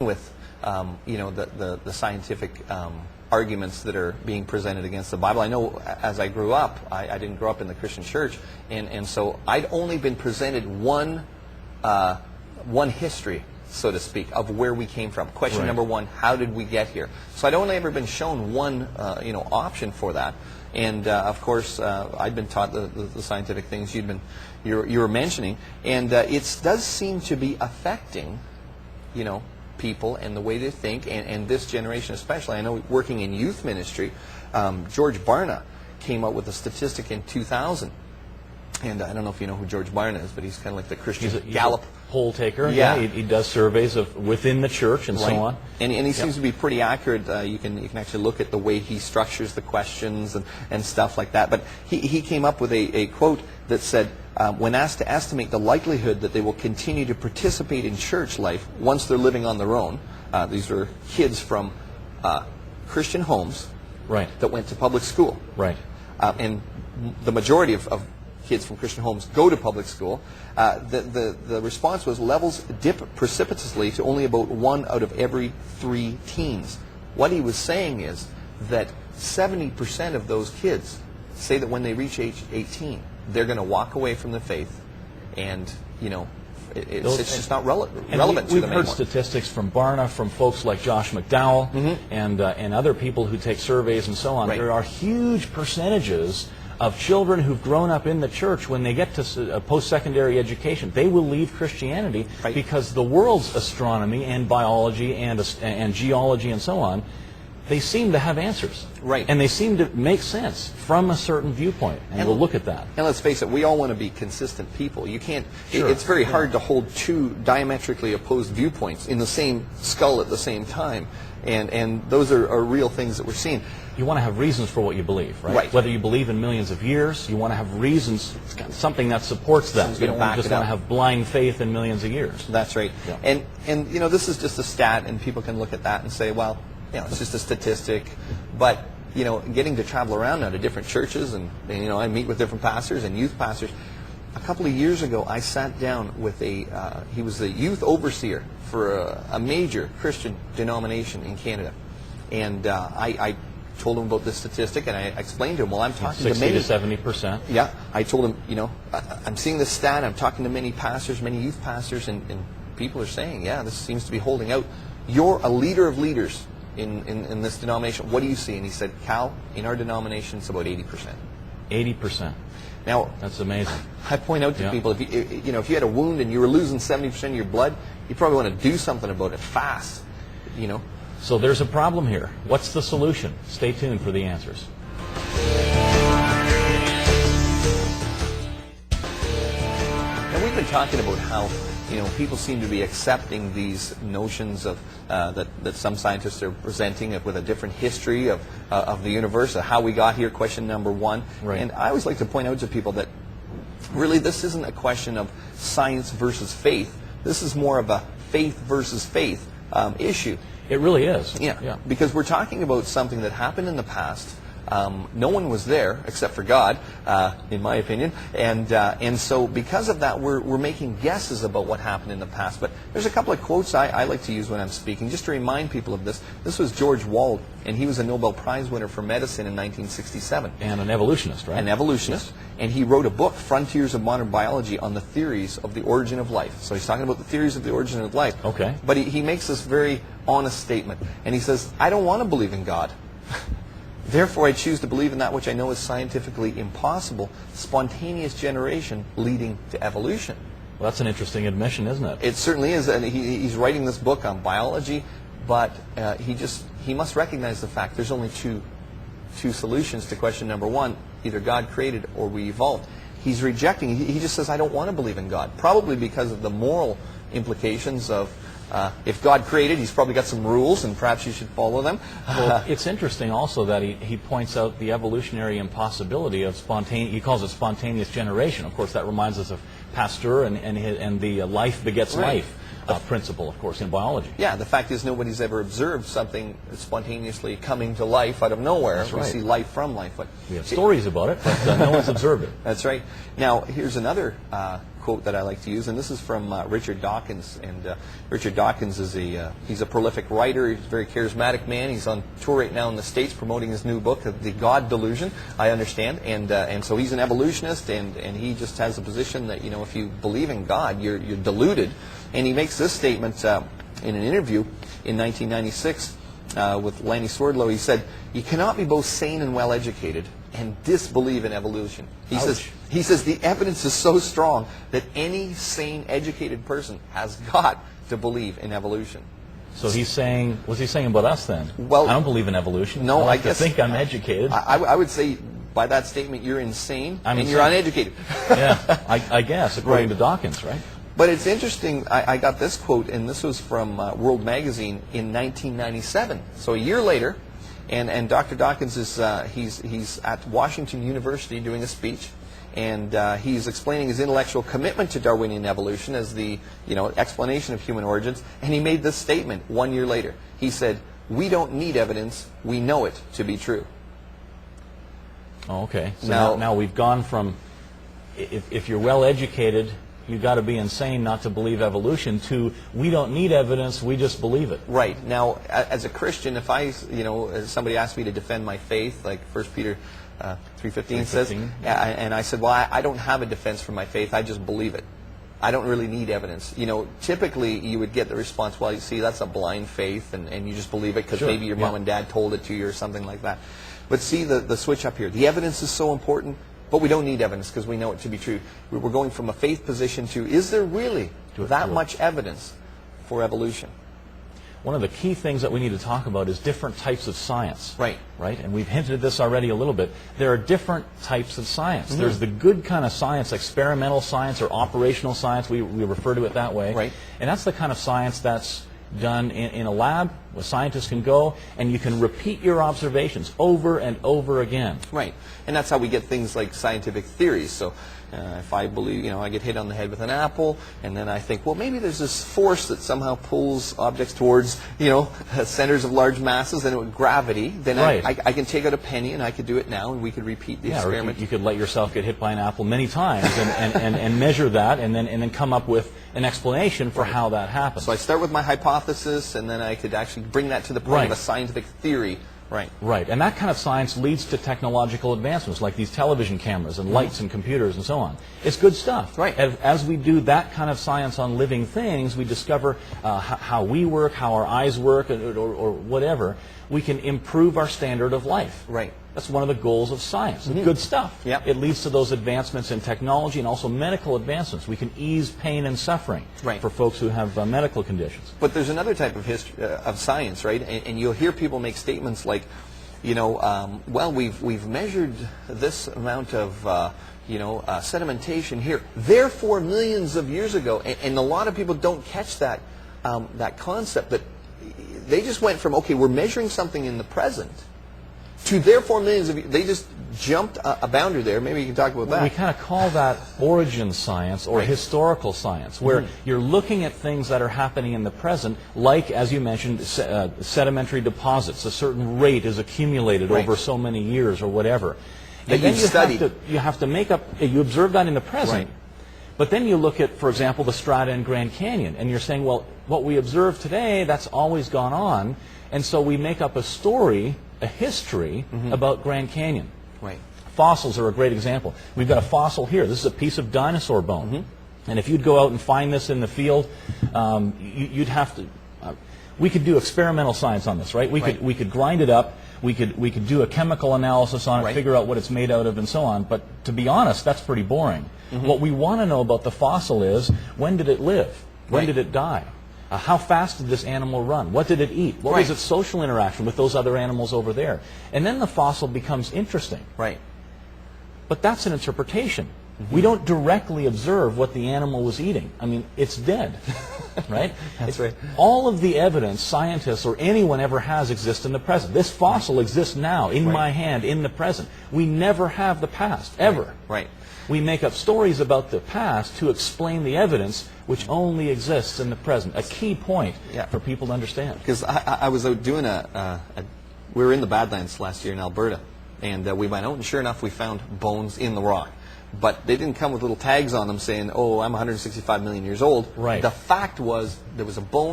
with the scientific arguments that are being presented against the Bible. I know as I grew up, I didn't grow up in the Christian church, and so I'd only been presented one history, so to speak, of where we came from. Question number one: how did we get here? So I'd only ever been shown one option for that. And of course, I'd been taught the scientific things you were mentioning, and it does seem to be affecting, people and the way they think, and this generation especially. I know working in youth ministry, George Barna came out with a statistic in 2000. And I don't know if you know who George Barna is, but he's kind of like the Christian Gallup poll taker. Yeah, he does surveys of within the church and so on. And he seems to be pretty accurate. You can actually look at the way he structures the questions and stuff like that. But he came up with a quote that said, when asked to estimate the likelihood that they will continue to participate in church life once they're living on their own, these were kids from Christian homes that went to public school. And the majority of kids from Christian homes go to public school. The response was levels dip precipitously to only about 1 out of every 3 teens. What he was saying is that 70% of those kids say that when they reach age 18, they're going to walk away from the faith, and it's just not relevant to them anymore. We've heard statistics from Barna, from folks like Josh McDowell, and other people who take surveys and so on. There are huge percentages of children who've grown up in the church. When they get to post-secondary education, they will leave Christianity because the world's astronomy and biology and geology and so on, they seem to have answers. And they seem to make sense from a certain viewpoint. And we'll look at that. And let's face it, we all want to be consistent people. You can't, it's very hard to hold two diametrically opposed viewpoints in the same skull at the same time. And those are real things that we're seeing. You want to have reasons for what you believe, right? Whether you believe in millions of years, you want to have reasons, something that supports that. You don't just want to have blind faith in millions of years. That's right. And this is just a stat, and people can look at that and say, well, it's just a statistic. But getting to travel around now to different churches, and I meet with different pastors and youth pastors. A couple of years ago, I sat down with he was the youth overseer for a major Christian denomination in Canada, and I told him about this statistic, and I explained to him, well, I'm talking to many 60 to 70%. Yeah, I told him, I'm seeing this stat. I'm talking to many pastors, many youth pastors, and people are saying, yeah, this seems to be holding out. You're a leader of leaders in this denomination. What do you see? And he said, Cal, in our denomination, it's about 80%. 80%. Now, that's amazing. I point out to people, if you had a wound and you were losing 70% of your blood, you probably want to do something about it fast. So there's a problem here. What's the solution? Stay tuned for the answers. And we've been talking about how people seem to be accepting these notions of that some scientists are presenting with a different history of the universe, of how we got here. Question number one. And I always like to point out to people that really this isn't a question of science versus faith. This is more of a faith versus faith issue. It really is. Yeah. Because we're talking about something that happened in the past. No one was there except for God, in my opinion, and so because of that, we're making guesses about what happened in the past. But there's a couple of quotes I like to use when I'm speaking, just to remind people of this. This was George Wald, and he was a Nobel Prize winner for medicine in 1967. And an evolutionist, right? An evolutionist, and he wrote a book, Frontiers of Modern Biology, on the theories of the origin of life. So he's talking about the theories of the origin of life. Okay. But he makes this very honest statement, and he says, I don't want to believe in God. Therefore, I choose to believe in that which I know is scientifically impossible, spontaneous generation leading to evolution. Well, that's an interesting admission, isn't it? It certainly is. And he's writing this book on biology, but he must recognize the fact there's only two solutions to question number one. Either God created or we evolved. He's rejecting. He just says, I don't want to believe in God, probably because of the moral implications of if God created, he's probably got some rules, and perhaps you should follow them. Well, it's interesting also that he points out the evolutionary impossibility of spontaneous. He calls it spontaneous generation. Of course, that reminds us of Pasteur and the life begets life. principle, of course, in biology. Yeah, the fact is nobody's ever observed something spontaneously coming to life out of nowhere. That's right. We see life from life. But We have stories about it, but no one's observed it. That's right. Now, here's another quote that I like to use, and this is from Richard Dawkins. And Richard Dawkins is he's a prolific writer. He's a very charismatic man. He's on tour right now in the States promoting his new book, The God Delusion, I understand. And so he's an evolutionist, and he just has a position that, you know, if you believe in God, you're deluded. And he makes this statement in an interview in 1996 with Lanny Swerdlow. He said, "You cannot be both sane and well-educated and disbelieve in evolution." He says the evidence is so strong that any sane, educated person has got to believe in evolution. So he's saying, what's he saying about us then? Well, I don't believe in evolution. No, I guess think I'm educated. I would say by that statement you're insane and insane. you're uneducated. Yeah, I guess, according to Dawkins, right? But it's interesting, I got this quote, and this was from World Magazine in 1997. So a year later, and Dr. Dawkins is he's at Washington University doing a speech, and he's explaining his intellectual commitment to Darwinian evolution as the explanation of human origins. And he made this statement 1 year later. He said, "We don't need evidence; we know it to be true." Oh, okay. So now we've gone from if you're well educated, you've got to be insane not to believe evolution, to we don't need evidence, we just believe it. Right. Now, as a Christian, if as somebody asked me to defend my faith, like 1 Peter 3:15 says, and I said, well, I don't have a defense for my faith, I just believe it. I don't really need evidence. Typically you would get the response, well, you see, that's a blind faith, and you just believe it because maybe your mom and dad told it to you or something like that. But see the switch up here. The evidence is so important, but we don't need evidence because we know it to be true. We're going from a faith position to, is there really that much evidence for evolution? One of the key things that we need to talk about is different types of science. Right. Right? And we've hinted at this already a little bit. There are different types of science. Mm-hmm. There's the good kind of science, experimental science or operational science. We refer to it that way. Right. And that's the kind of science that's done in a lab where scientists can go and you can repeat your observations over and over again. Right. And that's how we get things like scientific theories. So if I believe, I get hit on the head with an apple, and then I think, well, maybe there's this force that somehow pulls objects towards, centers of large masses, and gravity. Then I can take out a penny, and I could do it now, and we could repeat the experiment. Or you could let yourself get hit by an apple many times and measure that, and then come up with an explanation for how that happens. So I start with my hypothesis, and then I could actually bring that to the point of a scientific theory. Right. Right. And that kind of science leads to technological advancements like these television cameras and lights and computers and so on. It's good stuff. Right. As we do that kind of science on living things, we discover how we work, how our eyes work, or whatever. We can improve our standard of life. Right. That's one of the goals of science. Mm-hmm. Good stuff. Yep. It leads to those advancements in technology and also medical advancements. We can ease pain and suffering for folks who have medical conditions. But there's another type of history of science, right? And you'll hear people make statements like, well, we've measured this amount of sedimentation here, therefore millions of years ago, and a lot of people don't catch that that concept that they just went from, okay, we're measuring something in the present, to therefore millions of years. They just jumped a boundary there. Maybe you can talk about that. We kind of call that origin science or historical science, where you're looking at things that are happening in the present, like, as you mentioned, sedimentary deposits. A certain rate is accumulated over so many years or whatever. And then you have to make up, you observe that in the present, but then you look at, for example, the strata in Grand Canyon, and you're saying, well, what we observe today, that's always gone on, and so we make up a story, a history about Grand Canyon. Right. Fossils are a great example. We've got a fossil here. This is a piece of dinosaur bone. And if you'd go out and find this in the field, you'd have to... we could do experimental science on this, right? We could grind it up. We could do a chemical analysis on it, figure out what it's made out of, and so on. But to be honest, that's pretty boring. What we want to know about the fossil is, when did it live? When did it die? How fast did this animal run? What did it eat? What was its social interaction with those other animals over there? And then the fossil becomes interesting. Right. But that's an interpretation. We don't directly observe what the animal was eating. I mean, it's dead, right? That's right. All of the evidence scientists or anyone ever has exists in the present. This fossil exists now, in my hand, in the present. We never have the past, ever. Right. We make up stories about the past to explain the evidence which only exists in the present. A key point for people to understand. Because I was out doing we were in the Badlands last year in Alberta, and we went out, and sure enough, we found bones in the rock. But they didn't come with little tags on them saying, oh, I'm 165 million years old. Right. The fact was there was a bone